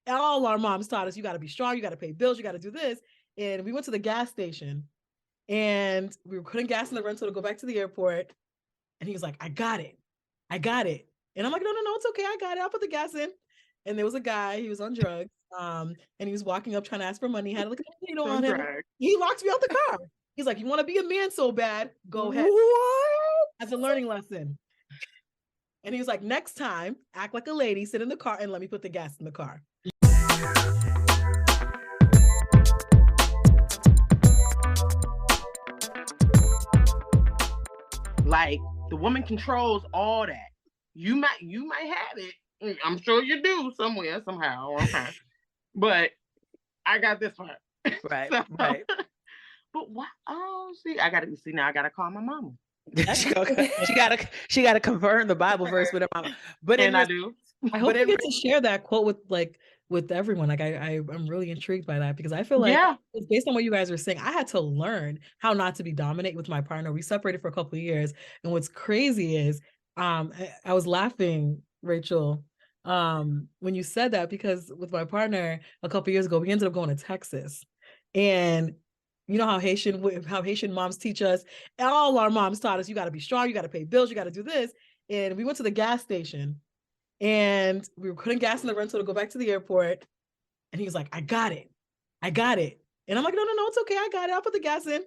all our moms taught us, you got to be strong, you got to pay bills, you got to do this. And we went to the gas station and we were putting gas in the rental to go back to the airport. And he was like, I got it. And I'm like, no, it's okay. I got it. I'll put the gas in. And there was a guy, he was on drugs. And he was walking up trying to ask for money. He had like a potato on him. He locked me out the car. He's like, you want to be a man so bad? Go ahead. What? As a learning lesson. And he was like, next time, act like a lady, sit in the car and let me put the gas in the car. Like, the woman controls all that. You might have it. I'm sure you do somewhere, somehow. Okay. But I got this one. Right. So, right. But why? Oh, now I gotta call my mama. she gotta confirm the Bible verse with her mama. But I do. I hope you get to share that quote with everyone. Like I'm really intrigued by that because I feel like based on what you guys were saying, I had to learn how not to be dominant with my partner. We separated for a couple of years, and what's crazy is I was laughing, Rachel, when you said that, because with my partner a couple of years ago, we ended up going to Texas, and you know how Haitian moms teach us, all our moms taught us, you got to be strong, you got to pay bills, you got to do this. And we went to the gas station and we were putting gas in the rental to go back to the airport. And he was like, I got it. And I'm like, no, it's okay. I got it. I'll put the gas in.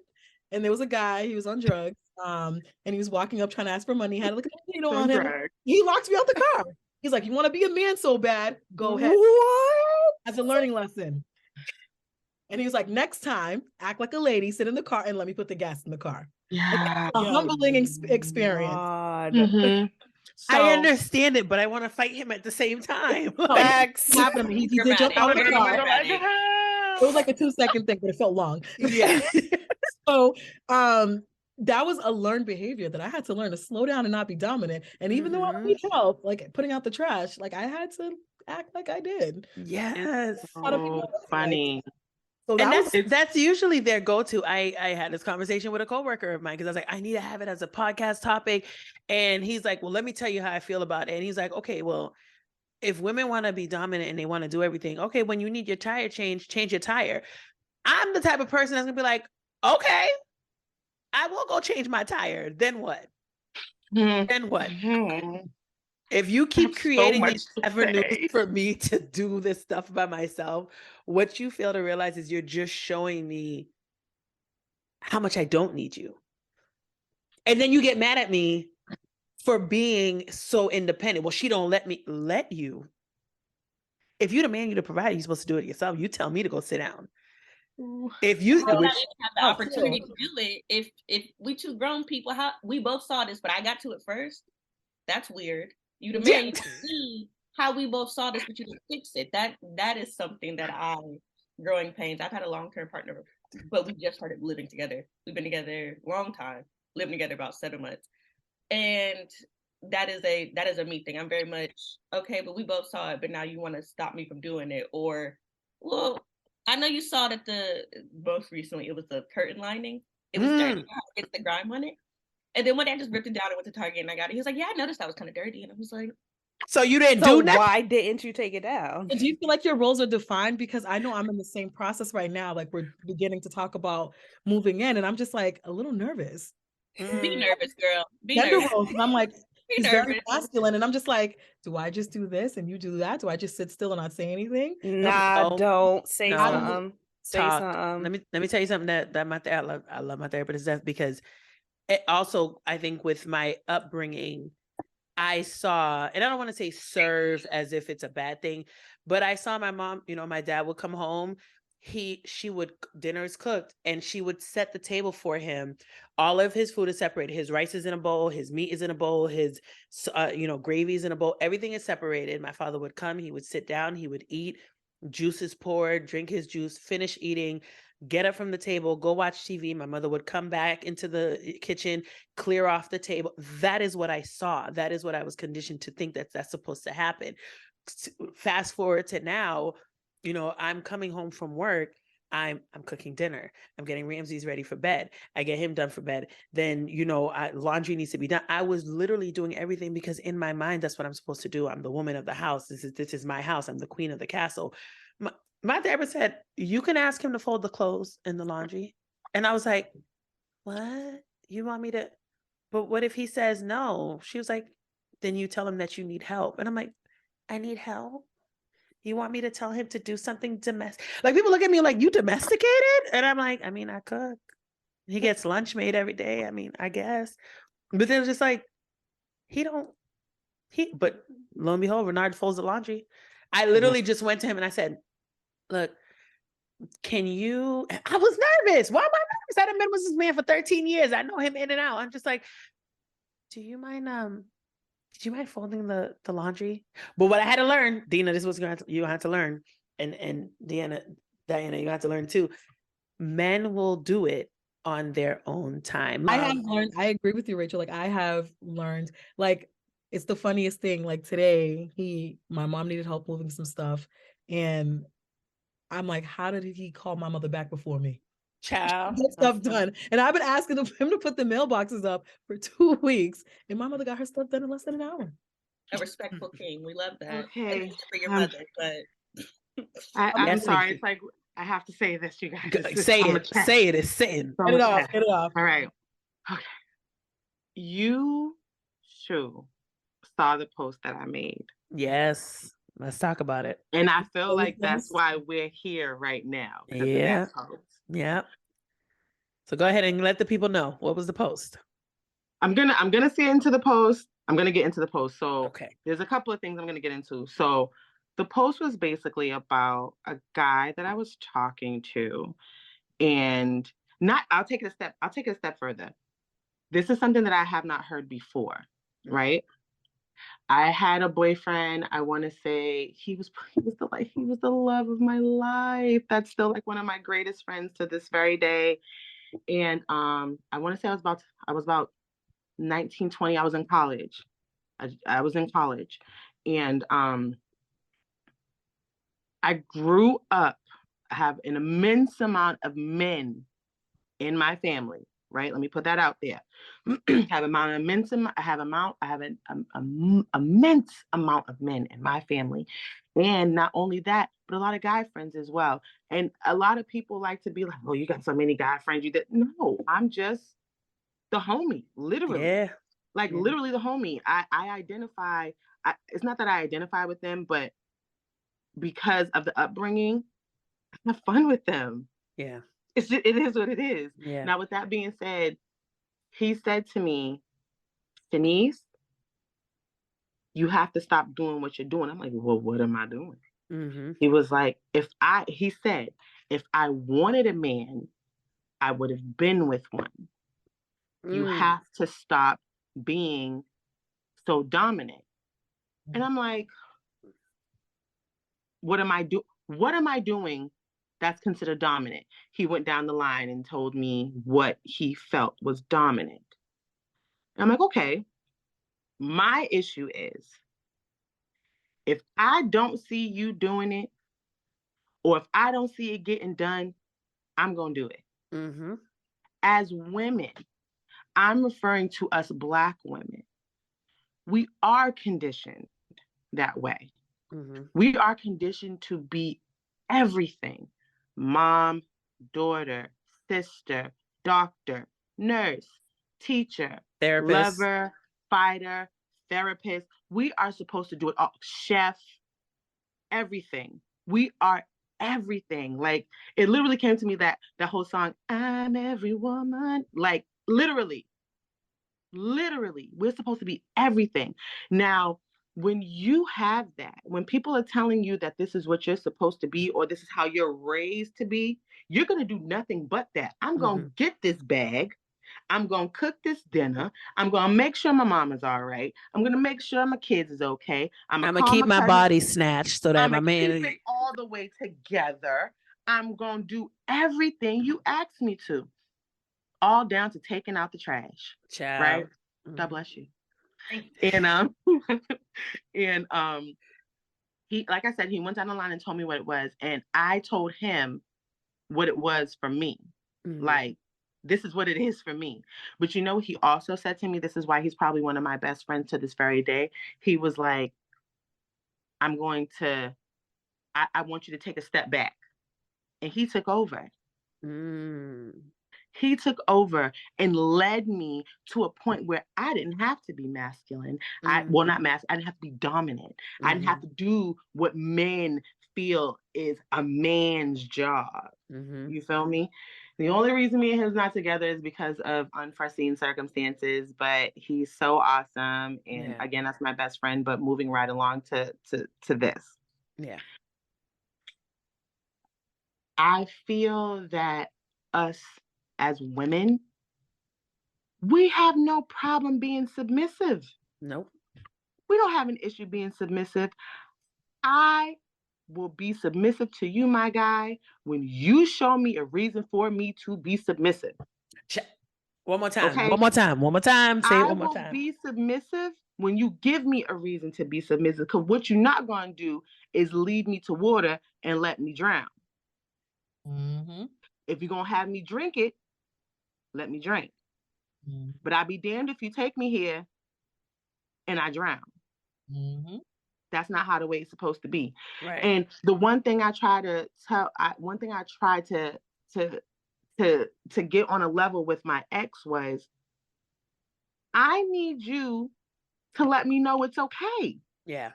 And there was a guy, he was on drugs. And he was walking up trying to ask for money. He had like a potato on him. He locked me out the car. He's like, you want to be a man so bad? Go ahead. What? As a learning lesson. And he was like, next time, act like a lady, sit in the car and let me put the gas in the car. Yeah. A humbling experience. Mm-hmm. So, I understand it, but I want to fight him at the same time. He did jump out of the car. It was like a 2-second thing, but it felt long. Yeah. So that was a learned behavior that I had to learn to slow down and not be dominant. And even though I need help, like putting out the trash, like I had to act like I did. Yes. So funny. So that's usually their go-to. I had this conversation with a coworker of mine because I was like, I need to have it as a podcast topic. And he's like, well, let me tell you how I feel about it. And he's like, okay, well, if women want to be dominant and they want to do everything, okay, when you need your tire changed, change your tire. I'm the type of person that's gonna be like, okay, I will go change my tire. Then what? Then what? If you keep creating these avenues for me to do this stuff by myself, what you fail to realize is you're just showing me how much I don't need you. And then you get mad at me for being so independent. Well, she don't let you. If you're the man, you're the provider, you're supposed to do it yourself. You tell me to go sit down. If you have the opportunity to do it, if we two grown people, how we both saw this, but I got to it first. That's weird. You the man, you see how we both saw this, but you didn't fix it. That is something that growing pains. I've had a long-term partner, but we just started living together. We've been together a long time, living together about 7 months. And that is a me thing. I'm very much, okay, but we both saw it, but now you want to stop me from doing it. Or, well, I know you saw that most recently it was the curtain lining. It was dirty. It's the grime on it. And then one day I just ripped it down and went to Target and I got it. He was like, yeah, I noticed that was kind of dirty. And I was like, so you didn't do that? Why didn't you take it down? Do you feel like your roles are defined? Because I know I'm in the same process right now. Like we're beginning to talk about moving in and I'm just like a little nervous. Be nervous, girl. Be nervous. And I'm like, he's very masculine. And I'm just like, do I just do this and you do that? Do I just sit still and not say anything? Nah, don't say something. Say something. Let me tell you something that my I love my therapist. That's because it also, I think with my upbringing, I saw, and I don't want to say serve as if it's a bad thing, but I saw my mom, my dad would come home. She would, dinner is cooked and she would set the table for him. All of his food is separated. His rice is in a bowl. His meat is in a bowl. His, gravy is in a bowl. Everything is separated. My father would come, he would sit down, he would eat, juice is poured, drink his juice, finish eating, get up from the table, go watch TV. My mother would come back into the kitchen, clear off the table. That is what I saw. That is what I was conditioned to think that's supposed to happen. Fast forward to now, I'm coming home from work. I'm cooking dinner. I'm getting Ramses ready for bed. I get him done for bed. Then, laundry needs to be done. I was literally doing everything because in my mind, that's what I'm supposed to do. I'm the woman of the house. This is my house. I'm the queen of the castle. My therapist said, you can ask him to fold the clothes in the laundry. And I was like, what? You want me to? But what if he says no? She was like, then you tell him that you need help. And I'm like, I need help? You want me to tell him to do something domestic? Like, people look at me like, you domesticated? And I'm like, I mean, I cook. He gets lunch made every day. I mean, I guess. But then it's just like, but lo and behold, Renard folds the laundry. I literally just went to him and I said, look, can you, I was nervous. Why am I nervous? I done been with this man for 13 years. I know him in and out. I'm just like, do you mind folding the laundry? But what I had to learn, Dina, this was you had to learn, and Diana, you have to learn too. Men will do it on their own time. I have learned, I agree with you, Rachel. Like, I have learned, like, it's the funniest thing. Like, today, my mom needed help moving some stuff, and I'm like, how did he call my mother back before me? Child. Get stuff done. And I've been asking him to put the mailboxes up for 2 weeks, and my mother got her stuff done in less than an hour. A respectful king. We love that. Okay. For your mother, but I'm sorry. It's like, I have to say this, you guys. Say it. It's sin. Get it off. All right. Okay. You, Shou, saw the post that I made. Yes. Let's talk about it. And I feel like that's why we're here right now. Yeah. Yeah. So go ahead and let the people know, what was the post? I'm gonna get into the post. So okay, there's a couple of things I'm gonna get into. So the post was basically about a guy that I was talking to, and I'll take it a step further. This is something that I have not heard before, right? I had a boyfriend. I want to say he was the love of my life. That's still like one of my greatest friends to this very day. And I want to say I was about 19, 20. I was in college. I was in college, and I grew up. I have an immense amount of men in my family. Right? Let me put that out there. I have an immense amount of men in my family. And not only that, but a lot of guy friends as well. And a lot of people like to be like, oh, you got so many guy friends. No, I'm just the homie, literally. Yeah. Literally the homie. I identify, it's not that I identify with them, but because of the upbringing, I have fun with them. Yeah. It is what it is. Yeah. Now, with that being said, he said to me, Shanise, you have to stop doing what you're doing. I'm like, well, what am I doing? Mm-hmm. He was like, he said, if I wanted a man, I would have been with one. You have to stop being so dominant. And I'm like, what am I doing that's considered dominant? He went down the line and told me what he felt was dominant. And I'm like, okay, my issue is if I don't see you doing it, or if I don't see it getting done, I'm going to do it. Mm-hmm. As women, I'm referring to us Black women. We are conditioned that way. Mm-hmm. We are conditioned to be everything. Mom, daughter, sister, doctor, nurse, teacher, therapist, lover, fighter, therapist. We are supposed to do it all. Chef, everything. We are everything. Like, it literally came to me that whole song, I'm every woman. Like, literally, we're supposed to be everything. Now, when you have that, when people are telling you that this is what you're supposed to be, or this is how you're raised to be, you're going to do nothing but that. I'm going to get this bag. I'm going to cook this dinner. I'm going to make sure my mom is all right. I'm going to make sure my kids is okay. I'm going to keep my body snatched so that my man keep it all the way together. I'm going to do everything you asked me to, all down to taking out the trash. Child. Right? God bless you. And he, like I said, he went down the line and told me what it was. And I told him what it was for me. Like, this is what it is for me. But you know, he also said to me, this is why he's probably one of my best friends to this very day. He was like, I want you to take a step back. And he took over. He took over and led me to a point where I didn't have to be masculine. Well, not masculine. I didn't have to be dominant. I didn't have to do what men feel is a man's job. You feel me? The only reason me and him is not together is because of unforeseen circumstances, but he's so awesome. And again, that's my best friend, but moving right along to this. Yeah. I feel that us as women, we have no problem being submissive. Nope. We don't have an issue being submissive. I will be submissive to you, my guy, when you show me a reason for me to be submissive. One more time. Okay? One more time. One more time. Say it one more time. I will be submissive when you give me a reason to be submissive, because what you're not going to do is lead me to water and let me drown. If you're going to have me drink it, let me drink. But I'll be damned if you take me here and I drown. That's not how the way it's supposed to be. Right. And the one thing I try to to get on a level with my ex was, I need you to let me know it's okay. Yeah.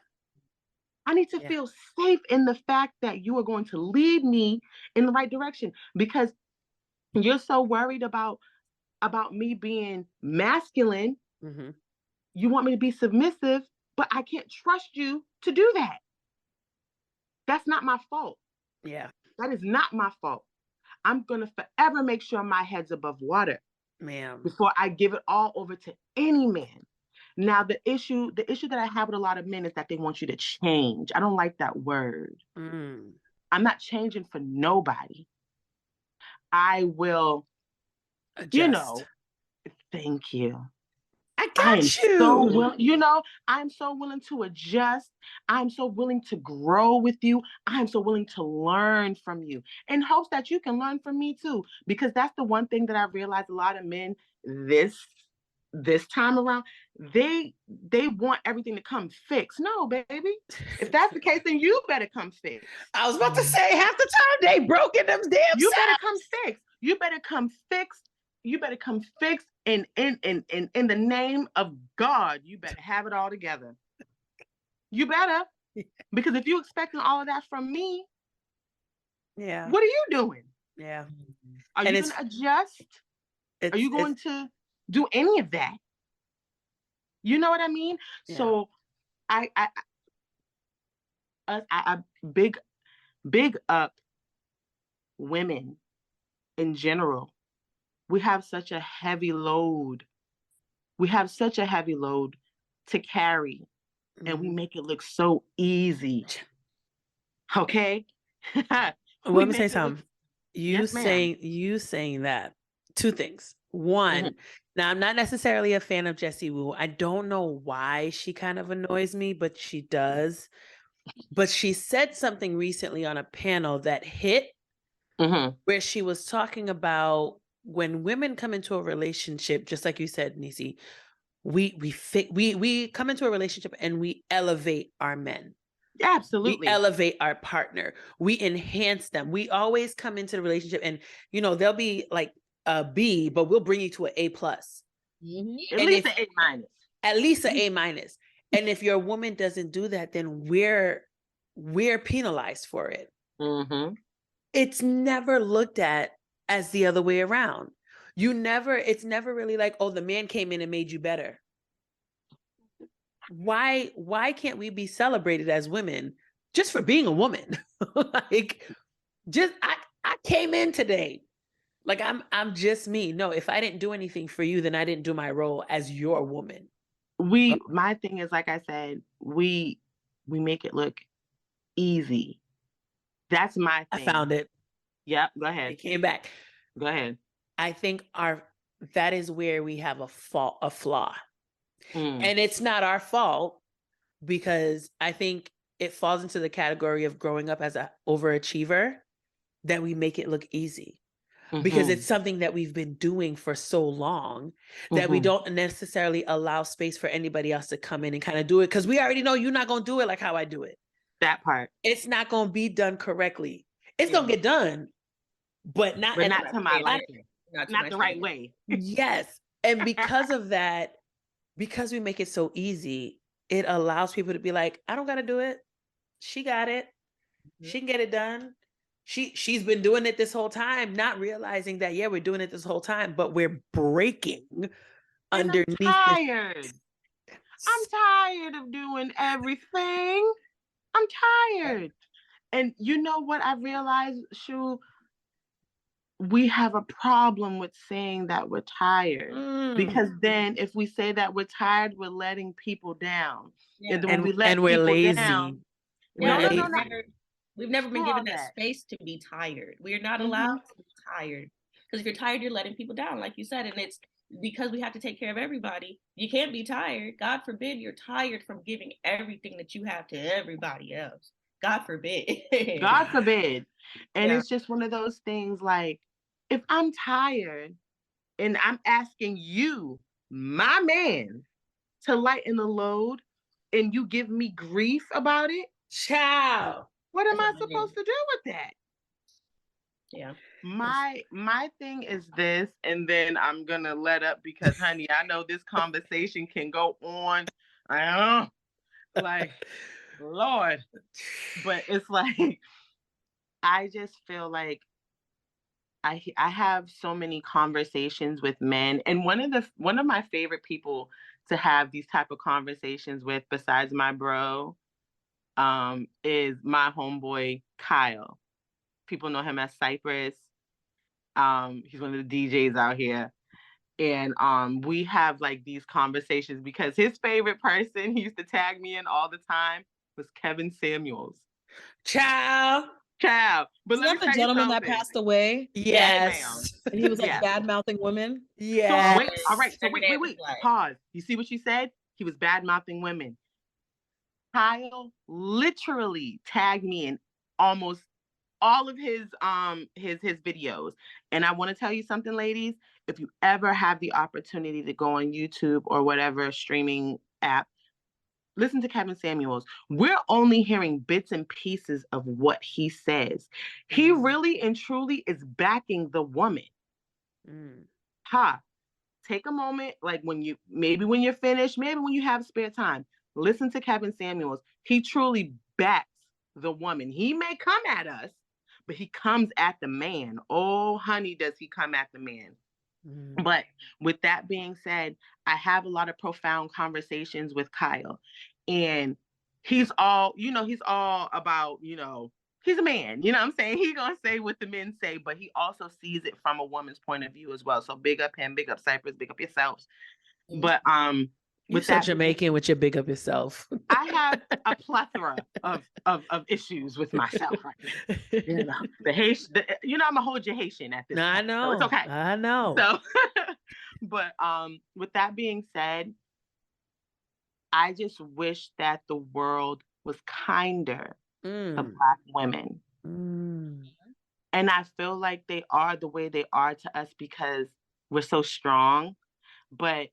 I need to feel safe in the fact that you are going to lead me in the right direction, because you're so worried about me being masculine. You want me to be submissive, but I can't trust you to do that. That's not my fault. Yeah. That is not my fault. I'm going to forever make sure my head's above water, ma'am, before I give it all over to any man. Now, the issue that I have with a lot of men is that they want you to change. I don't like that word. I'm not changing for nobody. I will adjust. Thank you. I am so willing to adjust. I'm so willing to grow with you. I'm so willing to learn from you, in hopes that you can learn from me too. Because that's the one thing that I realized, a lot of men this time around, they want everything to come fixed. No, baby. If that's the case, then you better come fixed. I was about to say, half the time they broke in them damn You better come fixed. You better come fixed. You better come fixed. In the name of God, you better have it all together. You better. Because if you're expecting all of that from me, what are you doing? Yeah. Are you going to adjust? Are you going to do any of that? You know what I mean? Yeah. So I big up women in general. We have such a heavy load. We have such a heavy load to carry, and we make it look so easy. Okay? Let me say something. You saying that. Two things. One, now I'm not necessarily a fan of Jessie Woo. I don't know why she kind of annoys me, but she does. But she said something recently on a panel that hit, where she was talking about when women come into a relationship, just like you said, Nisi, we come into a relationship and we elevate our men. Yeah, absolutely. We elevate our partner. We enhance them. We always come into the relationship and, they'll be like a B, but we'll bring you to an A+. At least an A-. At least an A-. And if your woman doesn't do that, then we're penalized for it. It's never looked at as the other way around. It's never really like, oh, the man came in and made you better. Why can't we be celebrated as women just for being a woman? Like, I came in today. Like, I'm just me. No, if I didn't do anything for you, then I didn't do my role as your woman. My thing is, like I said, we make it look easy. That's my thing. I found it. Yep, go ahead. It came back. Go ahead. I think that is where we have a flaw. And it's not our fault, because I think it falls into the category of growing up as an overachiever. that we make it look easy. Because it's something that we've been doing for so long that we don't necessarily allow space for anybody else to come in and kind of do it. Because we already know you're not going to do it like how I do it. That part. It's not going to be done correctly. It's going to get done, but not to my liking. Not the right way. Yes. And because of that, because we make it so easy, it allows people to be like, I don't got to do it. She got it. She can get it done. She's been doing it this whole time, not realizing that, we're doing it this whole time, but we're breaking underneath. I'm tired of doing everything. I'm tired. And you know what I realized, Shou? We have a problem with saying that we're tired. Because then if we say that we're tired, we're letting people down. And then when we let we're people lazy. Down, no. We've never been given that space to be tired. We're not allowed to be tired. Because if you're tired, you're letting people down, like you said. And it's because we have to take care of everybody. You can't be tired. God forbid you're tired from giving everything that you have to everybody else. God forbid. God forbid. And it's just one of those things like, if I'm tired and I'm asking you, my man, to lighten the load and you give me grief about it, child, what am I supposed to do with that? Yeah. My thing is this, and then I'm gonna let up because, honey, I know this conversation can go on. I don't know, like, Lord, but it's like, I just feel like I have so many conversations with men, and one of my favorite people to have these type of conversations with, besides my bro, is my homeboy Kyle. People know him as Cypress. He's one of the DJs out here. And we have like these conversations because his favorite person, he used to tag me in all the time, was Kevin Samuels. Ciao. But let me the gentleman that passed away? Yes. And he was like bad-mouthing women? Yeah. So, wait, all right. So wait. Pause. You see what you said? He was bad-mouthing women. Kyle literally tagged me in almost all of his videos. And I want to tell you something, ladies. If you ever have the opportunity to go on YouTube or whatever streaming app, listen to Kevin Samuels. We're only hearing bits and pieces of what he says. He really and truly is backing the woman. Take a moment, like when you're finished, maybe when you have spare time, listen to Kevin Samuels. He truly backs the woman. He may come at us, but he comes at the man. Oh, honey, does he come at the man. But with that being said, I have a lot of profound conversations with Kyle, and he's all about, he's a man, you know what I'm saying? He's going to say what the men say, but he also sees it from a woman's point of view as well. So big up him, big up Cypress, big up yourselves. But with that Jamaican with your big up yourself. I have a plethora of issues with myself right now. The Haitian, I'm a whole Haitian at this point. I know. So it's okay. I know. So, but with that being said, I just wish that the world was kinder to Black women. And I feel like they are the way they are to us because we're so strong, but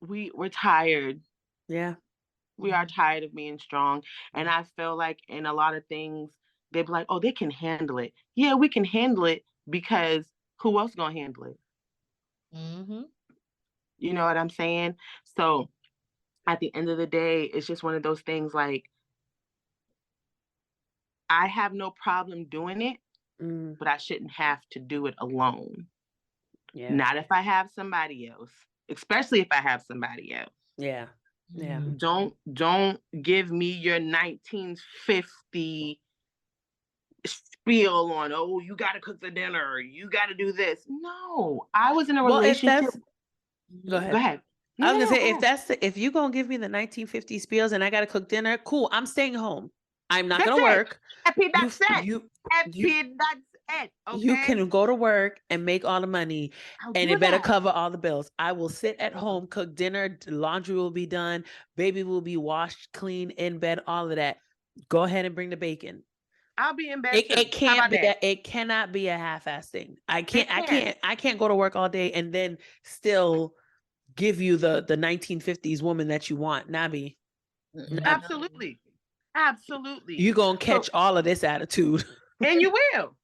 we're tired. Yeah. We are tired of being strong. And I feel like in a lot of things, they'd be like, oh, they can handle it. Yeah, we can handle it because who else gonna handle it? You know what I'm saying? So at the end of the day, it's just one of those things like, I have no problem doing it, but I shouldn't have to do it alone. Yeah. Not if I have somebody else, especially if I have somebody else. Yeah. Yeah. Don't give me your 1950 spiel on, oh, you got to cook the dinner, you got to do this. No, I was in a relationship. Go ahead. I was gonna say, if you're gonna give me the 1950 spiels and I gotta cook dinner, cool. I'm staying home. I'm not gonna work. That's it. Okay? You can go to work and make all the money, and it better cover all the bills. I will sit at home, cook dinner, laundry will be done, baby will be washed, clean, in bed, all of that. Go ahead and bring the bacon. I'll be in bed. It cannot be a half-ass thing. I can't go to work all day and then still give you the 1950s woman that you want. Nabi. Absolutely. You're gonna catch all of this attitude. And you will.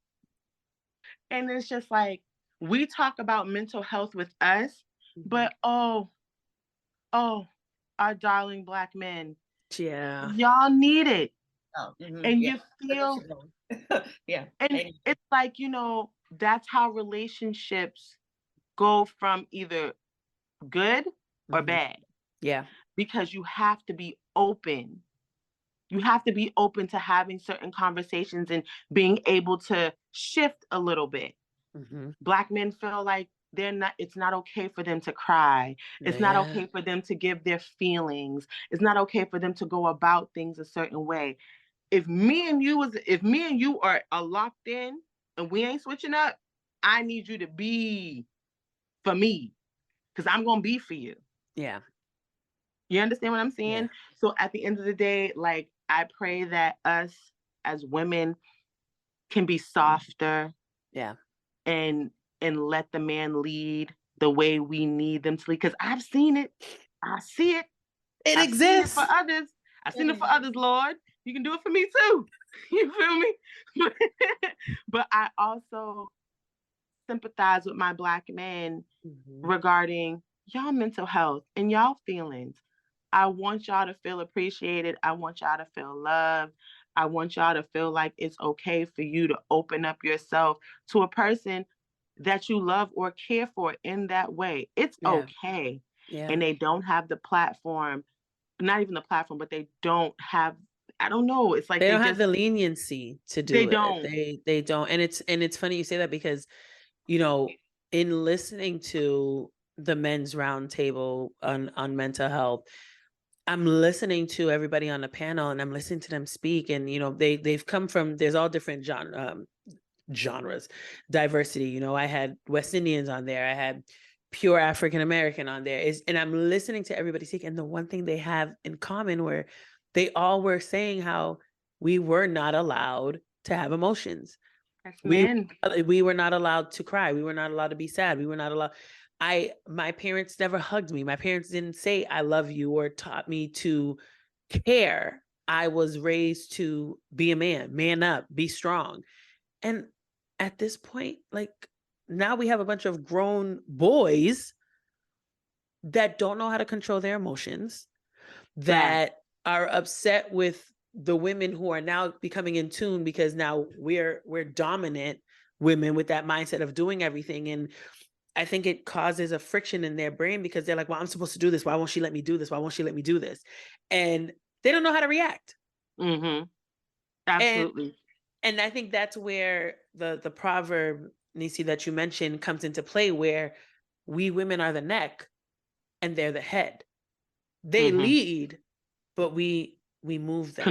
And it's just like, we talk about mental health with us, but our darling Black men, y'all need it. And you feel and it's like, that's how relationships go from either good or bad. Because you have to be open. You have to be open to having certain conversations and being able to shift a little bit. Black men feel like it's not okay for them to cry. It's not okay for them to give their feelings. It's not okay for them to go about things a certain way. If me and you are locked in and we ain't switching up, I need you to be for me, because I'm going to be for you. Yeah. You understand what I'm saying? Yeah. So at the end of the day, like, I pray that us as women can be softer. Yeah. And let the man lead the way we need them to lead. Because I've seen it. I see it. It exists. Seen it for others. I've seen it for others, Lord. You can do it for me too. You feel me? But I also sympathize with my Black men regarding y'all mental health and y'all feelings. I want y'all to feel appreciated. I want y'all to feel loved. I want y'all to feel like it's okay for you to open up yourself to a person that you love or care for in that way. It's okay. Yeah. And they don't have the platform, not even the platform, but they don't have, I don't know. It's like they don't have the leniency to do it. Don't. They don't. And it's funny you say that, because, in listening to the men's roundtable on mental health, I'm listening to everybody on the panel and I'm listening to them speak, and they've come from, there's all different genres, diversity. I had West Indians on there, I had pure African American on there, and I'm listening to everybody speak, and the one thing they have in common where they all were saying how we were not allowed to have emotions. We were not allowed to cry. We were not allowed to be sad. We were not allowed. My parents never hugged me. My parents didn't say I love you or taught me to care. I was raised to be a man up, be strong. And at this point, like, now we have a bunch of grown boys that don't know how to control their emotions, that are upset with the women who are now becoming in tune, because now we're dominant women with that mindset of doing everything. And I think it causes a friction in their brain, because they're like, well, I'm supposed to do this. Why won't she let me do this? Why won't she let me do this? And they don't know how to react. Absolutely. And I think that's where the proverb, Nisi, that you mentioned comes into play, where we women are the neck and they're the head. They lead, but we move them.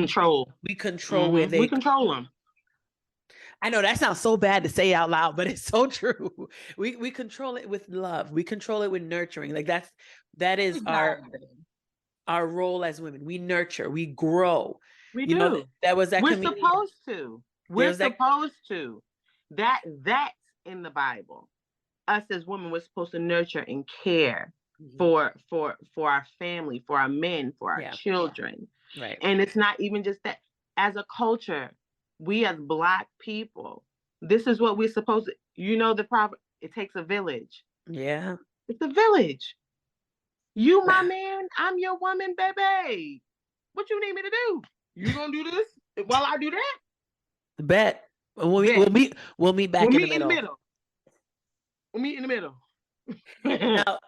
We control where they... We control them. I know that sounds so bad to say out loud, but it's so true. We control it with love. We control it with nurturing. Like that is our role as women. We nurture, we grow. We do. That was that. We're supposed to. We're supposed to. That's in the Bible. Us as women, we're supposed to nurture and care for our family, for our men, for our children. Right. And it's not even just that. As a culture, we as Black people, this is what we're supposed to, the proverb, it takes a village. Yeah. It's a village. You my man, I'm your woman, baby. What you need me to do? You gonna do this while I do that? Bet. We'll meet back in the middle. We'll meet in the middle. Now,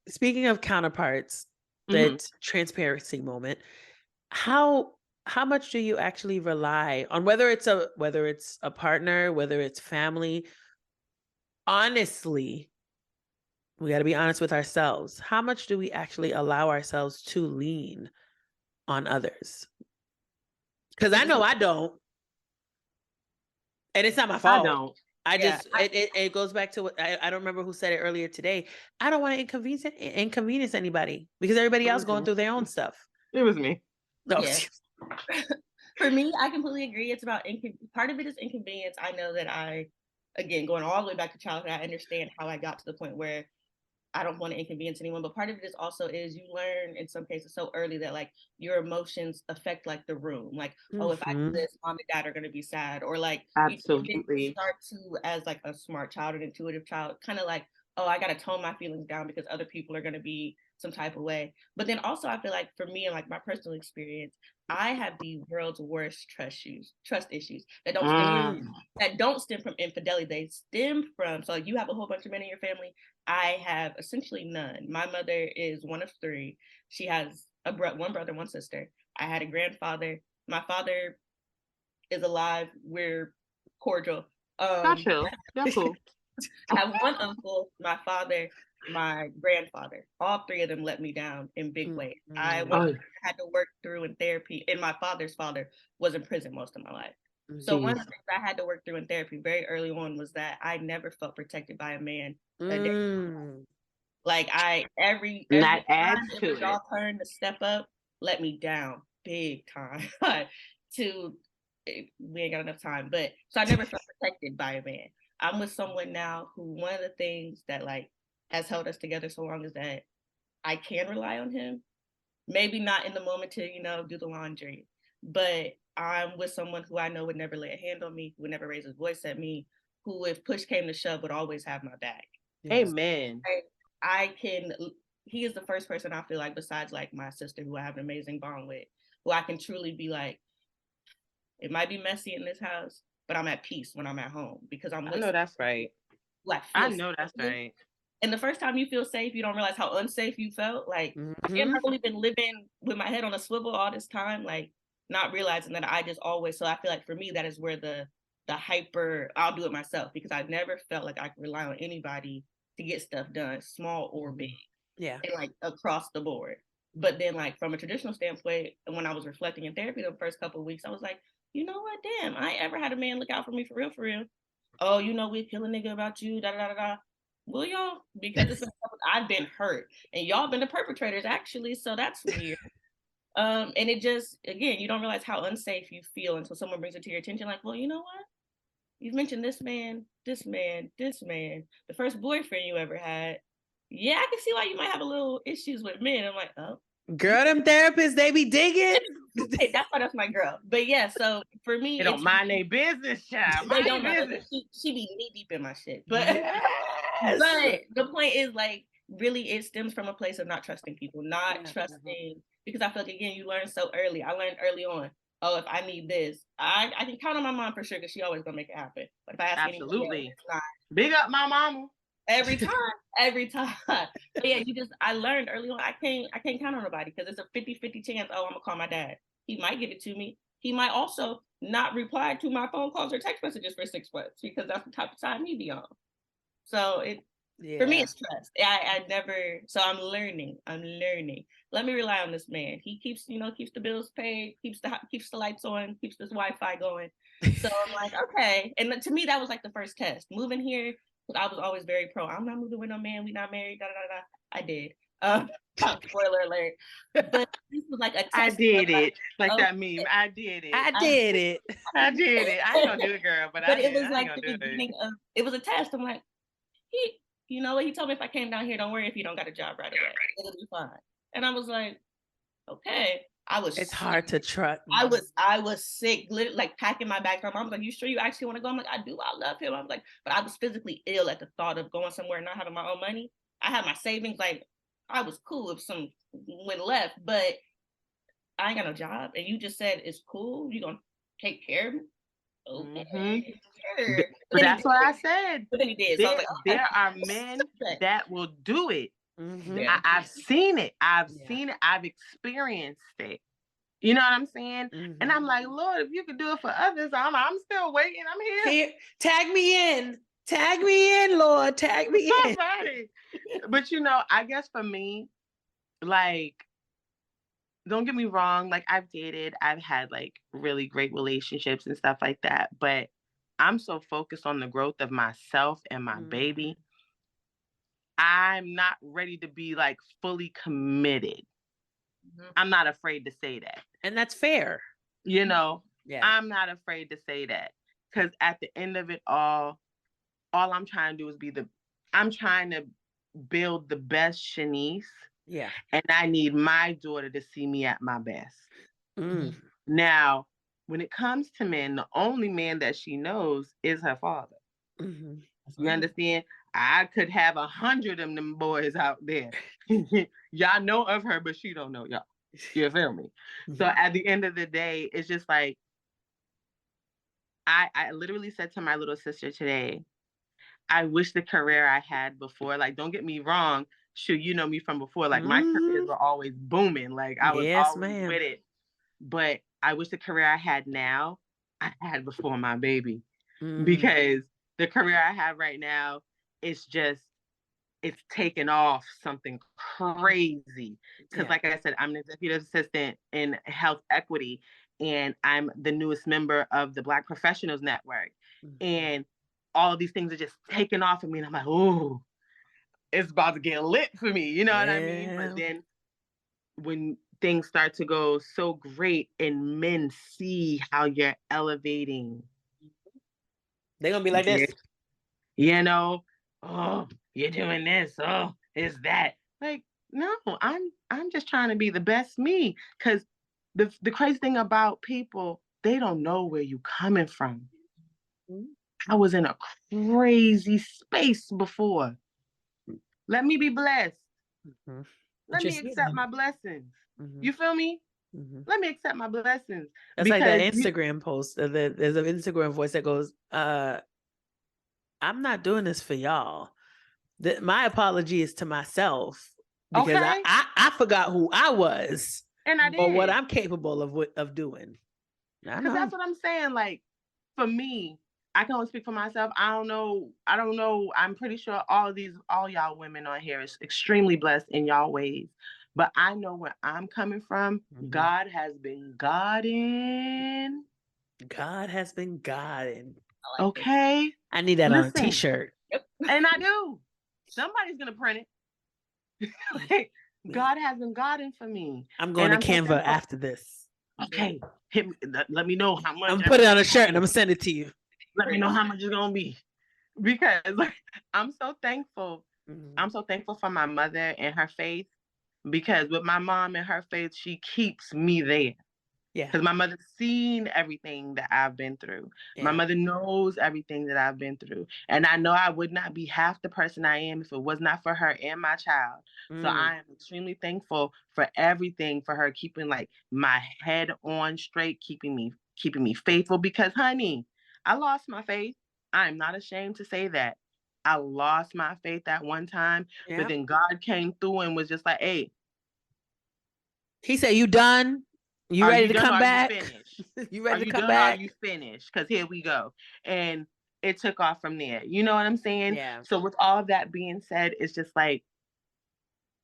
speaking of counterparts, that transparency moment, how much do you actually rely on, whether it's a partner, whether it's family? Honestly, we got to be honest with ourselves. How much do we actually allow ourselves to lean on others? Because I know I don't. And it's not my fault. I don't. It goes back to what I don't remember who said it earlier today. I don't want to inconvenience anybody, because everybody else going through their own stuff. It was me. No. Yeah. For me, I completely agree. It's about part of it is inconvenience. I know that again, going all the way back to childhood, I understand how I got to the point where I don't want to inconvenience anyone. But part of it is also is you learn in some cases so early that like your emotions affect like the room. Like, oh, if I do this, mom and dad are going to be sad, or like absolutely you start to as like a smart child, an intuitive child, kind of like, oh, I got to tone my feelings down because other people are going to be some type of way. But then also I feel like for me and like my personal experience, I have the world's worst trust issues that don't stem from infidelity. They stem from, so like you have a whole bunch of men in your family. I have essentially none. My mother is one of three. She has one brother, one sister. I had a grandfather. My father is alive. We're cordial. That's cool. I have one uncle, my father, my grandfather. All three of them let me down in big ways. I had to work through in therapy, and my father's father was in prison most of my life. So one of the things I had to work through in therapy very early on was that I never felt protected by a man a day. Like every that adds time to it was y'all turn to step up, let me down big time. We ain't got enough time, but so I never felt protected by a man. I'm with someone now who one of the things that like has held us together so long is that I can rely on him. Maybe not in the moment to, do the laundry, but I'm with someone who I know would never lay a hand on me, who would never raise his voice at me, who if push came to shove would always have my back. Amen. He is the first person I feel like besides like my sister who I have an amazing bond with, who I can truly be like, it might be messy in this house, but I'm at peace when I'm at home because I know that's right. I know that's right. And the first time you feel safe, you don't realize how unsafe you felt. Like, I've really been living with my head on a swivel all this time, like not realizing that I just always. So I feel like for me, that is where the hyper, I'll do it myself because I never felt like I could rely on anybody to get stuff done, small or big. Yeah. And like across the board. But then like from a traditional standpoint, when I was reflecting in therapy the first couple of weeks, I was like, you know what? Damn, I ain't ever had a man look out for me for real. Oh, we'd kill a nigga about you, da da da da. Will y'all? Because I've been hurt, and y'all been the perpetrators actually. So that's weird. And it just again, you don't realize how unsafe you feel until someone brings it to your attention. Like, well, you know what? You've mentioned this man, the first boyfriend you ever had. Yeah, I can see why you might have a little issues with men. I'm like, oh. Girl, them therapists, they be digging. Hey, that's my girl. But yeah, so for me, they don't mind their business, child. They don't mind business. She be knee deep in my shit. But but the point is like really it stems from a place of not trusting people, not trusting because I feel like again you learn so early. I learned early on. Oh, if I need this, I can count on my mom for sure because she always gonna make it happen. But if I ask absolutely, big up my mama. Every time. But yeah, I learned early on I can't count on nobody because it's a 50-50 chance, oh, I'm gonna call my dad. He might give it to me. He might also not reply to my phone calls or text messages for 6 months because that's the type of time he be on. So for me it's trust. I never so I'm learning. Let me rely on this man. He keeps the bills paid, keeps the lights on, keeps this Wi-Fi going. So I'm like, okay. And to me that was like the first test. Moving here, I was always very pro. I'm not moving with no man. We not married. Da da da. I did. Spoiler alert. But this was like a test. I did it. Like that meme. I did it. I did it. I ain't gonna do it, girl. But it was like the beginning of. It was a test. I'm like, you know what? He told me if I came down here, don't worry if you don't got a job right away. It'll be fine. And I was like, okay. It's hard to trust. I was sick, literally like packing my bag. My mom was like, you sure you actually want to go? I'm like, I do. I love him. I was like, but I was physically ill at the thought of going somewhere and not having my own money. I had my savings. Like I was cool if some went left, but I ain't got no job. And you just said it's cool. You gonna take care of me? Okay. Sure. But that's what I said. But then he did. There, so I was like, there are men that will do it. I've seen it. I've seen it. I've experienced it. You know what I'm saying? And I'm like, Lord, if you could do it for others, I'm still waiting. I'm here. Tag me in, Lord. Tag me in. Right. But I guess for me, like, don't get me wrong. Like I've had like really great relationships and stuff like that. But I'm so focused on the growth of myself and my baby. I'm not ready to be like fully committed. I'm not afraid to say that. And that's fair. I'm not afraid to say that. Because at the end of it all I'm trying to do is I'm trying to build the best Shanise. Yeah. And I need my daughter to see me at my best. Now, when it comes to men, the only man that she knows is her father. You understand? I could have 100 of them boys out there. Y'all know of her, but she don't know y'all. You feel me? So at the end of the day, it's just like, I literally said to my little sister today, I wish the career I had before, like, don't get me wrong, Shou, you know me from before, like, my careers were always booming, like, I was always with it, but I wish the career I had now, I had before my baby, because the career I have right now, it's taken off something crazy, because like I said, I'm an executive assistant in health equity, and I'm the newest member of the Black Professionals Network, and all of these things are just taking off of me. And I'm like, oh, it's about to get lit for me. You know what I mean? But then when things start to go so great and men see how you're elevating, they're going to be like this. You know, oh, you're doing this. Oh, it's that. Like, no, I'm just trying to be the best me. Because the crazy thing about people, they don't know where you're coming from. I was in a crazy space before. Let me be blessed. Let me accept my blessings. You feel me? Let me accept my blessings. That's like that Instagram post. There's an Instagram voice that goes, I'm not doing this for y'all. My apology is to myself because I forgot who I was. And I did. Or what I'm capable of doing. Because that's what I'm saying. Like, for me, I can only speak for myself. I don't know. I'm pretty sure all y'all women on here is extremely blessed in y'all ways. But I know where I'm coming from. God has been Godding. God has been Godding. Okay. I need that on a t-shirt. And I do. Somebody's going to print it. Like, God has been Godding for me. I'm going to Canva after this. Okay. Hit me. Let me know how much. I'm put it on a shirt and I'm going to send it to you. Let me know how much it's going to be. Because I'm so thankful. I'm so thankful for my mother and her faith. Because with my mom and her faith, she keeps me there. Yeah. Because my mother's seen everything that I've been through. Yeah. My mother knows everything that I've been through. And I know I would not be half the person I am if it was not for her and my child. So I am extremely thankful for everything, for her keeping like my head on straight, keeping me faithful. Because, honey, I lost my faith. I'm not ashamed to say that. I lost my faith at one time, but then God came through and was just like, hey. He said, you done? You ready to come back? You ready to come back? Are you finished? Because here we go. And it took off from there. You know what I'm saying? Yeah. So with all of that being said, it's just like,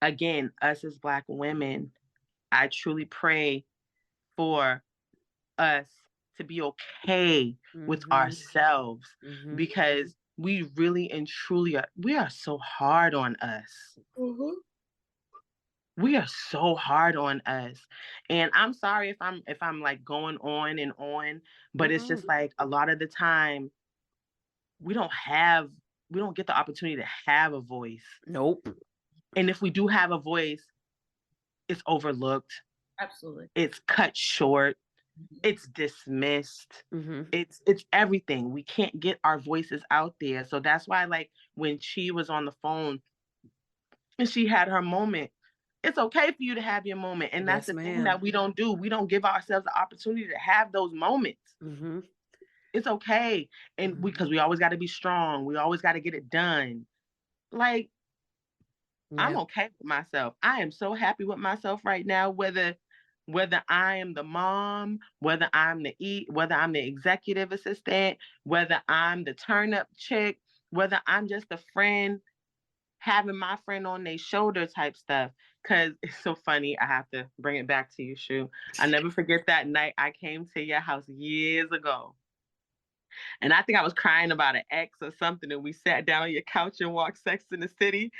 again, us as Black women, I truly pray for us to be okay with ourselves because we really and truly we are so hard on us. We are so hard on us. And I'm sorry if I'm like going on and on, but it's just like a lot of the time we don't get the opportunity to have a voice. Nope. And if we do have a voice, it's overlooked. Absolutely. It's cut short. It's dismissed. It's everything. We can't get our voices out there. So that's why, like, when she was on the phone and she had her moment, it's okay for you to have your moment. And that's the thing that we don't do. We don't give ourselves the opportunity to have those moments. It's okay. And because we always got to be strong. We always got to get it done. Like, I'm okay with myself. I am so happy with myself right now, whether I am the mom, whether I'm the executive assistant, whether I'm the turn-up chick, whether I'm just a friend, having my friend on their shoulder type stuff. Because it's so funny. I have to bring it back to you, Shou. I never forget that night I came to your house years ago. And I think I was crying about an ex or something. And we sat down on your couch and watched Sex in the City.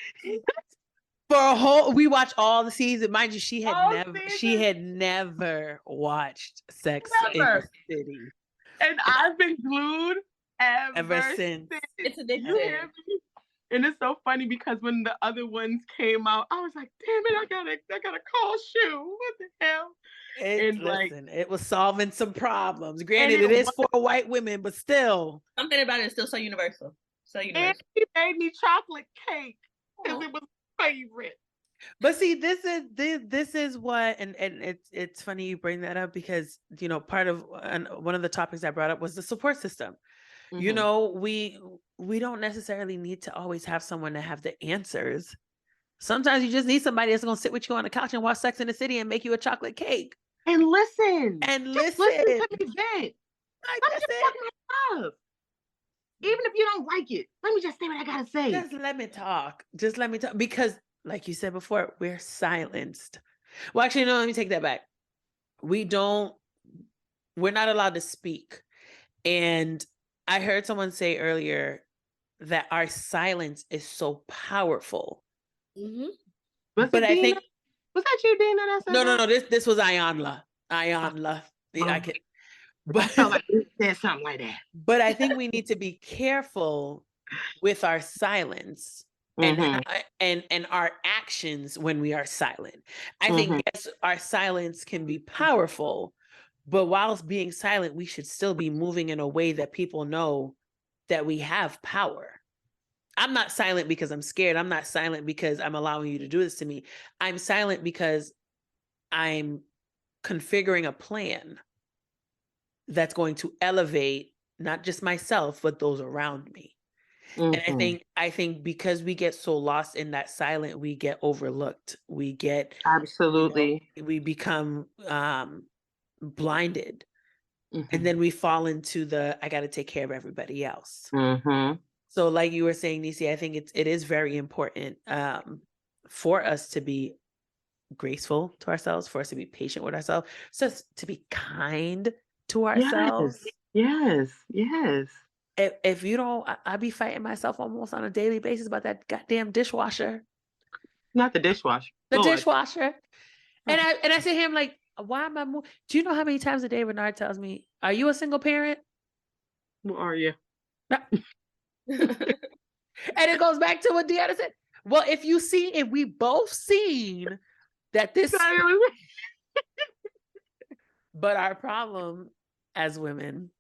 For a whole, we watched all the seasons. Mind you, she had never watched Sex in the City. And I've been glued ever since. It's addictive. You hear me? And it's so funny because when the other ones came out, I was like, damn it, I gotta call Shou. What the hell? It was solving some problems. Granted, it is for white women, but still. Something about it is still so universal. And he made me chocolate cake because it was favorite. But see, this is what, and it's funny you bring that up because, you know, part of one of the topics I brought up was the support system. Mm-hmm. You know, we don't necessarily need to always have someone to have the answers. Sometimes you just need somebody that's going to sit with you on the couch and watch Sex in the City and make you a chocolate cake. And listen. Listen to me vent. Even if you don't like it, let me just say what I gotta say. Just let me talk. Because like you said before, we're silenced. Well, actually, no, let me take that back. We're not allowed to speak. And I heard someone say earlier that our silence is so powerful. Mm-hmm. But I think, was that you, Dina? No. This was Iyanla. I could. But I felt like you said something like that. But I think we need to be careful with our silence and our actions when we are silent. I think yes, our silence can be powerful, but whilst being silent, we should still be moving in a way that people know that we have power. I'm not silent because I'm scared. I'm not silent because I'm allowing you to do this to me. I'm silent because I'm configuring a plan that's going to elevate not just myself, but those around me. Mm-hmm. And I think because we get so lost in that silent, we get overlooked. We get absolutely, we become blinded, and then we fall into I got to take care of everybody else. Mm-hmm. So, like you were saying, Nisi, I think it is very important for us to be graceful to ourselves, for us to be patient with ourselves, so to be kind to ourselves. Yes. If you don't, I be fighting myself almost on a daily basis about that goddamn dishwasher. Not the dishwasher. The dishwasher. And I sit here, I'm like, why am I moving? Do you know how many times a day Renard tells me, are you a single parent? What are you? And it goes back to what Dianna said. Well, if we both seen that this but our problem as women,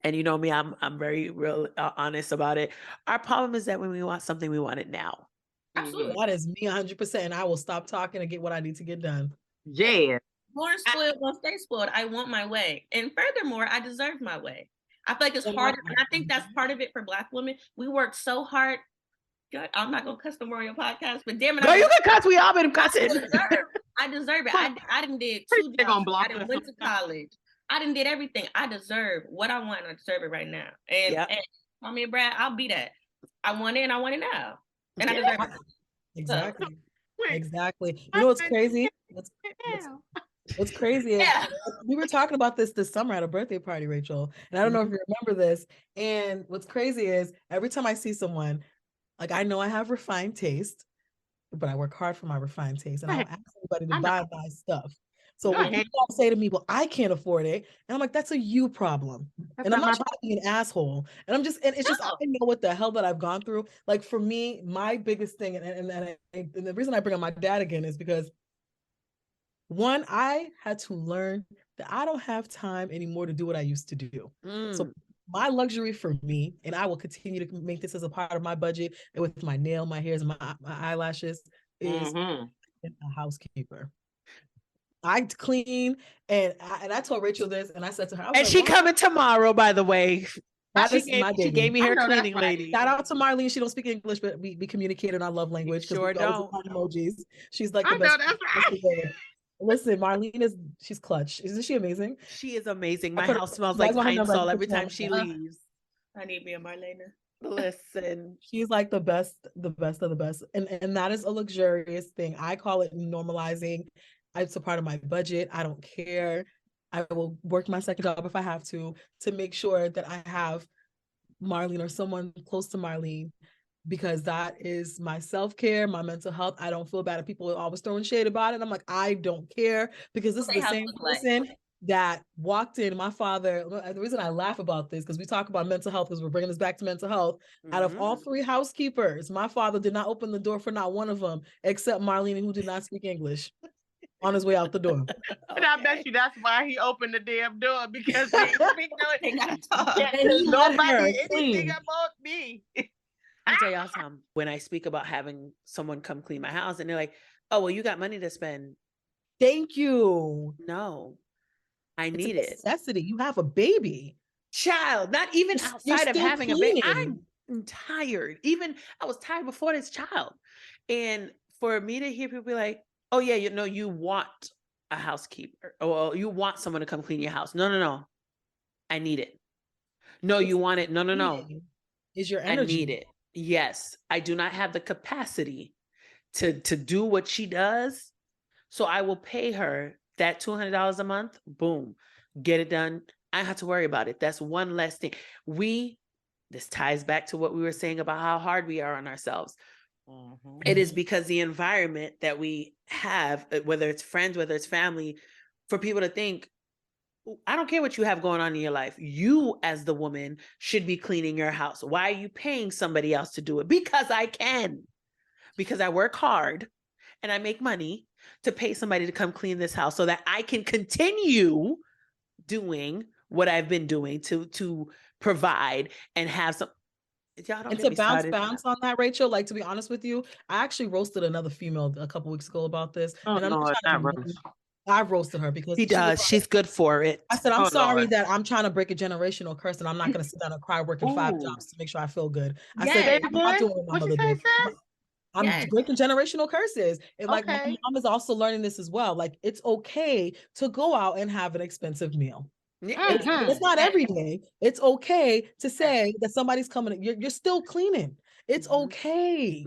and you know me, I'm very real honest about it. Our problem is that when we want something, we want it now. Absolutely. That is me 100%. And I will stop talking and get what I need to get done. Yeah. Born spoiled, won't stay spoiled. I want my way. And furthermore, I deserve my way. I feel like it's hard. And I think that's part of it for Black women. We work so hard. God, I'm not going to cuss no more on your podcast, but damn it. No, you can cuss. We all been cussing. I deserve it. I didn't did 2 jobs. I didn't went to college. I didn't did everything. I deserve what I want, and I deserve it right now. And I mean, Brad, I'll be that. I want it, and I want it now. And I deserve it. Exactly. Exactly. You know what's crazy? What's crazy is we were talking about this summer at a birthday party, Rachel. And I don't know if you remember this. And what's crazy is every time I see someone, like I know I have refined taste, but I work hard for my refined taste. And I'll ask everybody to buy my stuff. So when people say to me, well, I can't afford it. And I'm like, that's a you problem. And I'm not trying to be an asshole. And I'm just, and it's just, I know what the hell that I've gone through. Like for me, my biggest thing, and the reason I bring up my dad again is because one, I had to learn that I don't have time anymore to do what I used to do. So my luxury for me, and I will continue to make this as a part of my budget and with my nail, my hairs, and my eyelashes, is a housekeeper. I clean, and I told Rachel this, and I said to her, and she coming tomorrow, by the way. She gave me her cleaning lady. Shout out to Marlene. She don't speak English, but we communicate in our love language. Sure don't. Emojis. She's like the best. That's right. Listen, Marlene she's clutch. Isn't she amazing? She is amazing. My house smells like pine sol every time she leaves. I need me a Marlena. Listen, she's like the best of the best, and that is a luxurious thing. I call it normalizing. It's a part of my budget. I don't care. I will work my second job if I have to make sure that I have Marlene or someone close to Marlene because that is my self-care, my mental health. I don't feel bad if people are always throwing shade about it. I'm like, I don't care, because this is the same person that walked in. My father, the reason I laugh about this, because we talk about mental health, because we're bringing this back to mental health. Out of all 3 housekeepers, my father did not open the door for not one of them, except Marlene, who did not speak English, on his way out the door. And I bet you that's why he opened the damn door, because they gotta talk. Nobody anything about me. I'll tell y'all something. When I speak about having someone come clean my house, and they're like, "Oh, well, you got money to spend." Thank you. No, I It's need a it. necessity. You have a baby. Child, not even outside of having cleaning. a baby. I'm tired. Even I was tired before this child. And for me to hear people be like, "Oh yeah, you want a housekeeper, or you want someone to come clean your house." No. I need it. No, you want it. No. Is your energy. I need it. Yes. I do not have the capacity to do what she does. So I will pay her that $200 a month. Boom. Get it done. I don't have to worry about it. That's one less thing. This ties back to what we were saying about how hard we are on ourselves. It is because the environment that we have, whether it's friends, whether it's family, for people to think, I don't care what you have going on in your life. You, as the woman, should be cleaning your house. Why are you paying somebody else to do it? Because I can. Because I work hard and I make money to pay somebody to come clean this house so that I can continue doing what I've been doing to provide and have some. Y'all don't and get to me bounce started. on that, Rachel, like, to be honest with you, I actually roasted another female a couple weeks ago about this. Oh, and I'm Lord, not roast. I've roasted her because she does. She's good for it. I said, I'm sorry that I'm trying to break a generational curse, and I'm not going to sit down and cry working 5 jobs to make sure I feel good. I said, I'm not doing what my mother did. I'm breaking generational curses. And like, my mom is also learning this as well. Like, it's okay to go out and have an expensive meal. It's not every day. It's okay to say that somebody's coming. You're still cleaning. It's okay.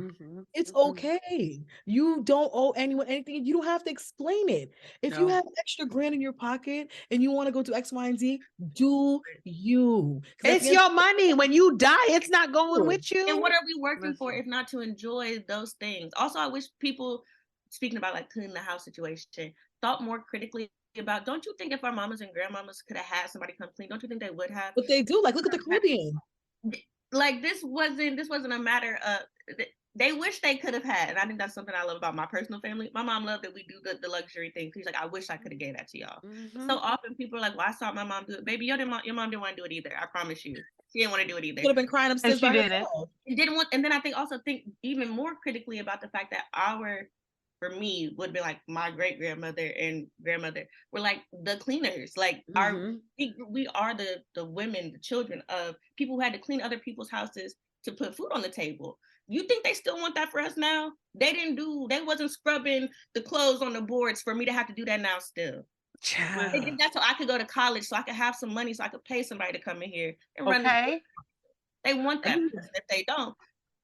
It's okay. You don't owe anyone anything. You don't have to explain it. If you have extra grand in your pocket and you want to go to X, Y, and Z, do you. It's your money. When you die, it's not going with you. And what are we working for if not to enjoy those things? Also, I wish people, speaking about like cleaning the house situation, thought more critically about, don't you think if our mamas and grandmamas could have had somebody come clean, don't you think they would have? But they do. Like, look at the Caribbean. Like, this wasn't a matter of, they wish they could have had. And I think that's something I love about my personal family. My mom loved that we do the luxury thing. She's like, I wish I could have gave that to y'all. So often people are like, well, I saw my mom do it. Baby, your mom didn't want to do it either. I promise you. She didn't want to do it either. Could have been crying upstairs by herself. And then I think even more critically about the fact that for me, would be like my great grandmother and grandmother were like the cleaners. Like, we are the women, the children of people who had to clean other people's houses to put food on the table. You think they still want that for us now? They wasn't scrubbing the clothes on the boards for me to have to do that now still. They did that so I could go to college, so I could have some money, so I could pay somebody to come in here and run. They want that. If they don't,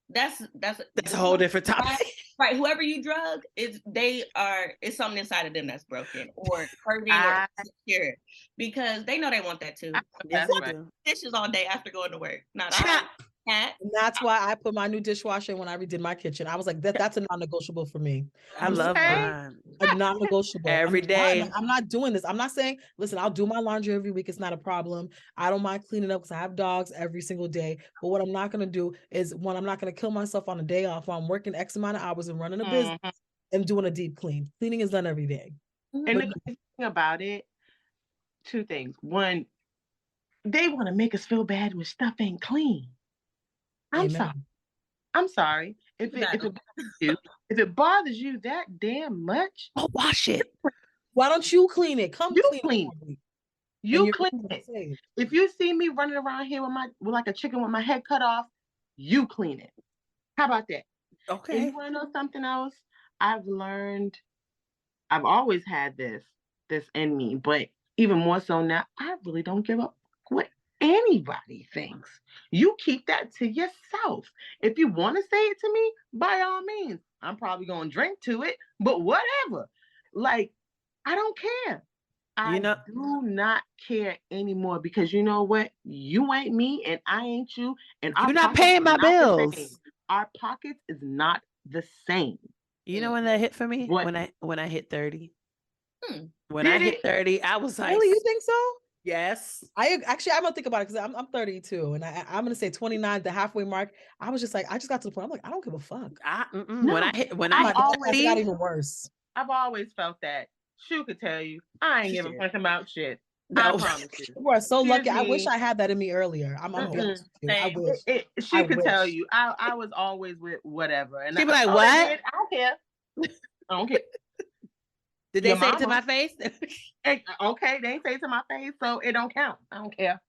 that's a whole different topic. Right. Whoever you drug it's something inside of them that's broken or hurting or insecure, because they know they want that too. Dishes all day after going to work. Not And that's why I put my new dishwasher in when I redid my kitchen. I was like, that's a non-negotiable for me. I love mine. A non-negotiable. Every day. I'm not doing this. I'm not saying, listen, I'll do my laundry every week. It's not a problem. I don't mind cleaning up because I have dogs every single day. But what I'm not going to do is, when I'm not going to kill myself on a day off while I'm working X amount of hours and running a business and doing a deep clean. Cleaning is done every day. And the thing about it, 2 things. One, they want to make us feel bad when stuff ain't clean. I'm sorry. If it bothers you that damn much, wash it. Why don't you clean it? Come clean it. You clean it. If you see me running around here with like a chicken with my head cut off, you clean it. How about that? Okay. And you want to know something else? I've always had this in me, but even more so now, I really don't give up what anybody thinks. You keep that to yourself. If you want to say it to me, by all means. I'm probably going to drink to it, but whatever. Like, I don't care. I do not care anymore, because you know what? You ain't me and I ain't you. And you're not paying my bills. our pockets is not the same. You know when that hit for me? What? When I hit 30. When Did I it? hit 30, I was like, really, you think so? Yes. I'm gonna think about it because I'm 32 and I'm gonna say 29, the halfway mark. I was just like, I just got to the point. I'm like, I don't give a fuck. No, when I got even worse. I've always felt that. Shou could tell you, I ain't giving a fuck about shit. No. I promise you. You are so lucky. I wish I had that in me earlier. I'm honest with you. I wish. She could tell you. I was always with whatever. And she'd be like, what? I don't care. I don't care. Did they say it to my face? Okay, they ain't say it to my face, so it don't count. I don't care.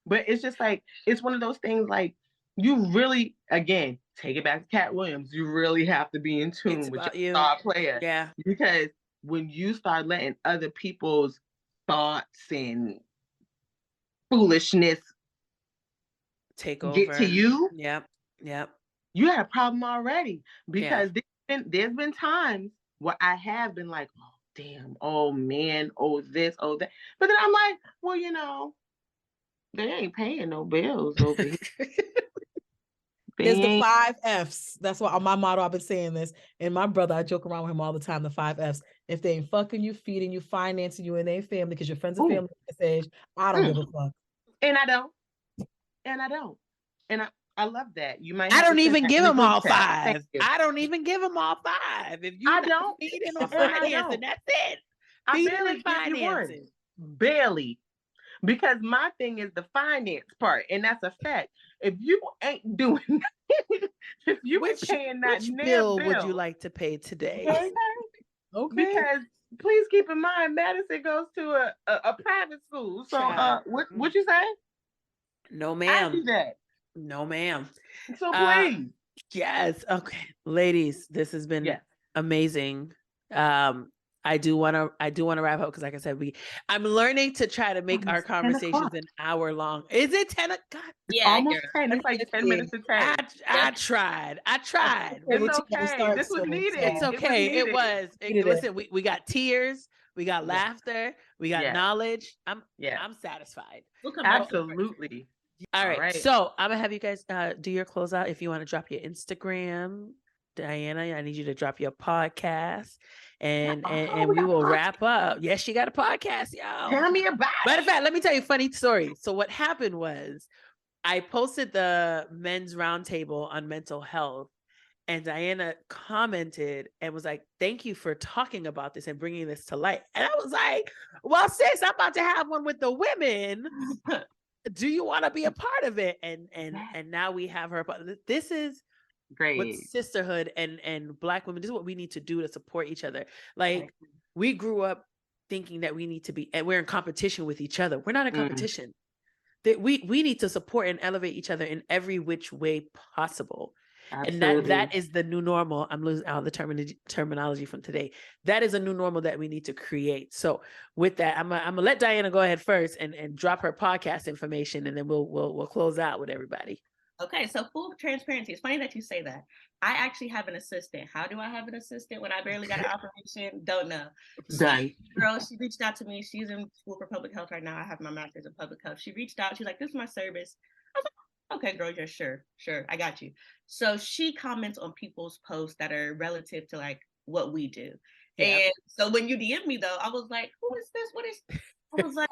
But it's just like, it's one of those things like, you really, again, take it back to Cat Williams, you really have to be in tune with your star player. Yeah. Because when you start letting other people's thoughts and foolishness take over, get to you, yep, you had a problem already. Because there's been times where I have been like, oh damn, oh man, oh this, oh that. But then I'm like, well, you know, they ain't paying no bills over here. There's the 5 F's. That's why on my motto I've been saying this. And my brother, I joke around with him all the time, the 5 F's. If they ain't fucking you, feeding you, financing you, and they ain't family, because your friends and family at this age, I don't give a fuck. And I don't. And I love that. You might. I don't even give them all 5. I don't even give them all 5. If you don't feeding or financing, that's it. I barely give you one. Barely. Because my thing is the finance part, and that's a fact. If you ain't doing if you ain't paying that bill would you like to pay today? Okay. Because please keep in mind, Madison goes to a private school. So what you say? No, ma'am. I do that. No, ma'am. So please. Yes. Okay. Ladies, this has been amazing. I do want to wrap up because, like I said, I'm learning to try to make our conversations an hour long. Is it 10 o'clock? Yeah, almost 10. It's like 10 minutes to 10. I tried. It's okay. This was needed. It's okay. It was. Listen, we got tears, we got laughter, we got knowledge. I'm satisfied. We'll come Absolutely. All right. So I'm gonna have you guys do your closeout. If you want to drop your Instagram, Diana, I need you to drop your podcast. And we will wrap up. Yes, she got a podcast, y'all. Tell me about it. Matter of fact, let me tell you a funny story. So what happened was I posted the men's roundtable on mental health, and Diana commented and was like, thank you for talking about this and bringing this to light. And I was like, well, sis, I'm about to have one with the women. Do you want to be a part of it? And now we have her. This is great. With sisterhood and Black women, this is what we need to do to support each other. Like, we grew up thinking that we need to be, and we're in competition with each other. We're not in competition. That we need to support and elevate each other in every which way possible. Absolutely. And that is the new normal. I'm losing out the terminology from today. That is a new normal that we need to create. So with that, I'm gonna let Diana go ahead first and drop her podcast information, and then we'll close out with everybody. Okay, so full transparency. It's funny that you say that. I actually have an assistant. How do I have an assistant when I barely got an operation? Don't know. She reached out to me. She's in school for public health right now. I have my master's in public health. She reached out. She's like, this is my service. I was like, okay, girl, yeah, sure. I got you. So she comments on people's posts that are relative to like what we do. Yeah. And so when you DM me though, I was like, who is this? What is I was like,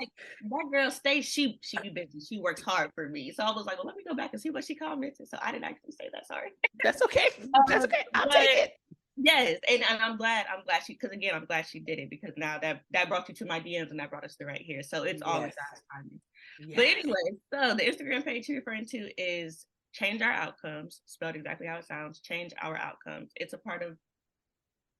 that girl stays, she be busy. She works hard for me. So I was like, well, let me go back and see what she commented. So I didn't actually say that. Sorry. That's okay. That's okay. I'll take it. Yes. And I'm glad she, because again, I'm glad she did it, because now that brought you to my DMs and that brought us to right here. So it's always timing. Yes. But anyway, so the Instagram page you're referring to is Change Our Outcomes, spelled exactly how it sounds, Change Our Outcomes. It's a part of,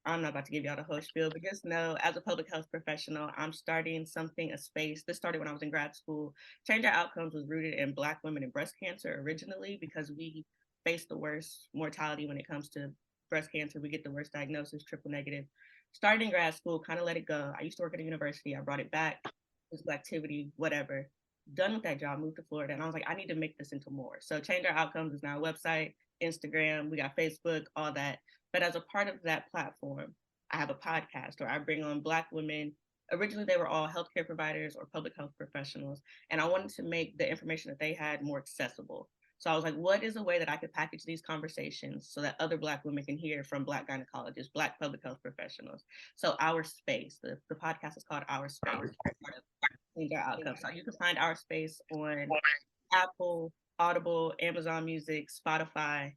I'm not about to give y'all the whole spiel, but just know, as a public health professional, I'm starting a space. This started when I was in grad school. Change Our Outcomes was rooted in Black women and breast cancer originally, because we face the worst mortality when it comes to breast cancer. We get the worst diagnosis, triple negative. Started in grad school, kind of let it go. I used to work at a university. I brought it back, physical activity, whatever. Done with that job, moved to Florida. And I was like, I need to make this into more. So Change Our Outcomes is now a website, Instagram, we got Facebook, all that. But as a part of that platform, I have a podcast where I bring on Black women. Originally, they were all healthcare providers or public health professionals. And I wanted to make the information that they had more accessible. So I was like, what is a way that I could package these conversations so that other Black women can hear from Black gynecologists, Black public health professionals? So Our Space, the podcast is called Our Space, Change Our Outcomes. So you can find Our Space on Apple, Audible, Amazon Music, Spotify.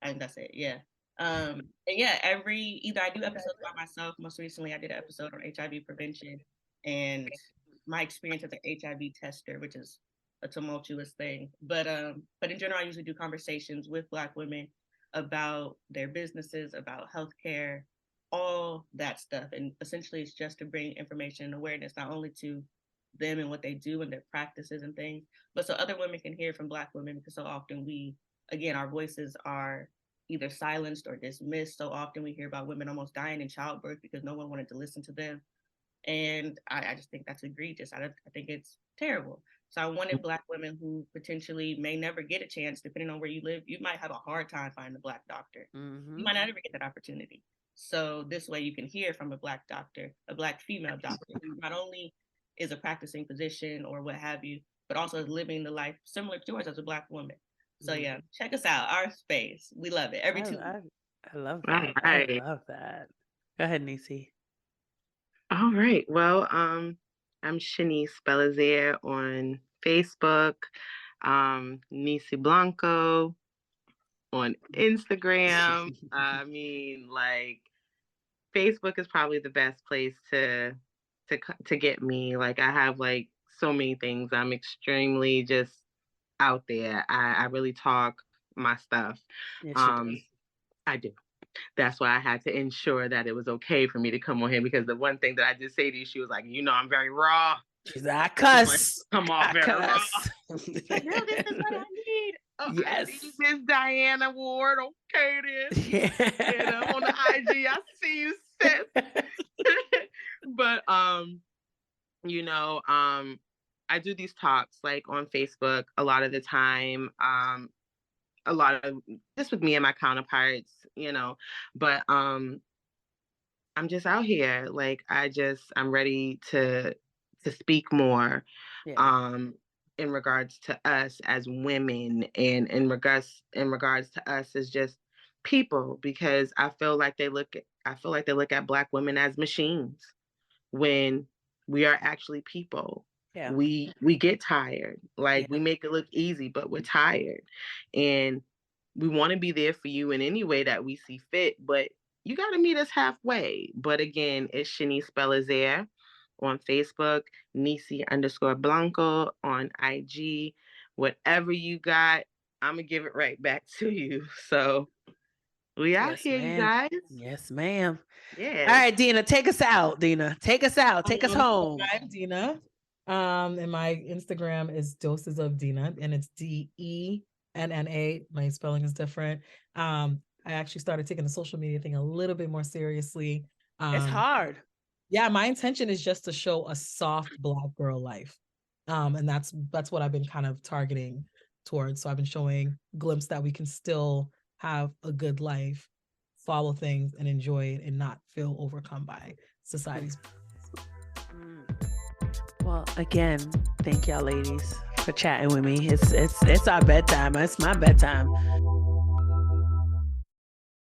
I think that's it. Yeah. And yeah, either I do episodes by myself. Most recently, I did an episode on HIV prevention and my experience as an HIV tester, which is a tumultuous thing. But in general, I usually do conversations with Black women about their businesses, about healthcare, all that stuff. And essentially, it's just to bring information and awareness, not only to them and what they do and their practices and things, but so other women can hear from Black women, because so often our voices are either silenced or dismissed. So often we hear about women almost dying in childbirth because no one wanted to listen to them. And I just think that's egregious. I think it's terrible. So I wanted Black women who potentially may never get a chance, depending on where you live. You might have a hard time finding a Black doctor. You might not ever get that opportunity. So this way you can hear from a Black doctor, a Black female doctor, who not only is a practicing physician or what have you, but also is living the life similar to yours as a Black woman. So yeah, check us out, Our Space. We love it. Every 2 weeks. I love that. Right. I love that. Go ahead, Nisi. All right. Well, I'm Shanise Belizaire on Facebook, Nisi Blanco on Instagram. I mean, like, Facebook is probably the best place to get me. Like, I have like so many things. I'm extremely just out there. I really talk my stuff. Yes, I do. That's why I had to ensure that it was okay for me to come on here, because the one thing that I did say to you, she was like, I'm very raw. She's like, I cuss. Like, come on, very raw. Like, no, this is what I need. Okay, yes. Miss Dianna Ward. Okay, then. Yeah. On the IG, I see you, sis. But I do these talks like on Facebook a lot of the time. A lot of just with me and my counterparts, but I'm just out here. Like, I'm ready to speak more, in regards to us as women, and in regards to us as just people, because I feel like they look at Black women as machines when we are actually people. Yeah. We get tired. Like, we make it look easy, but we're tired. And we want to be there for you in any way that we see fit, but you got to meet us halfway. But again, it's Shanise Belizaire on Facebook, Nisi_Blanco on IG. Whatever you got, I'm going to give it right back to you. So we out here, ma'am. You guys. Yes, ma'am. Yeah. All right, Dina, take us out. Take us out. Take us home. I'm Dina. And my Instagram is Doses of Dina, and it's DENNA. My spelling is different. I actually started taking the social media thing a little bit more seriously. It's hard. Yeah, my intention is just to show a soft Black girl life. And that's what I've been kind of targeting towards. So I've been showing glimpse that we can still have a good life, follow things and enjoy it, and not feel overcome by society's. Well, again, thank y'all ladies for chatting with me. It's our bedtime. It's my bedtime.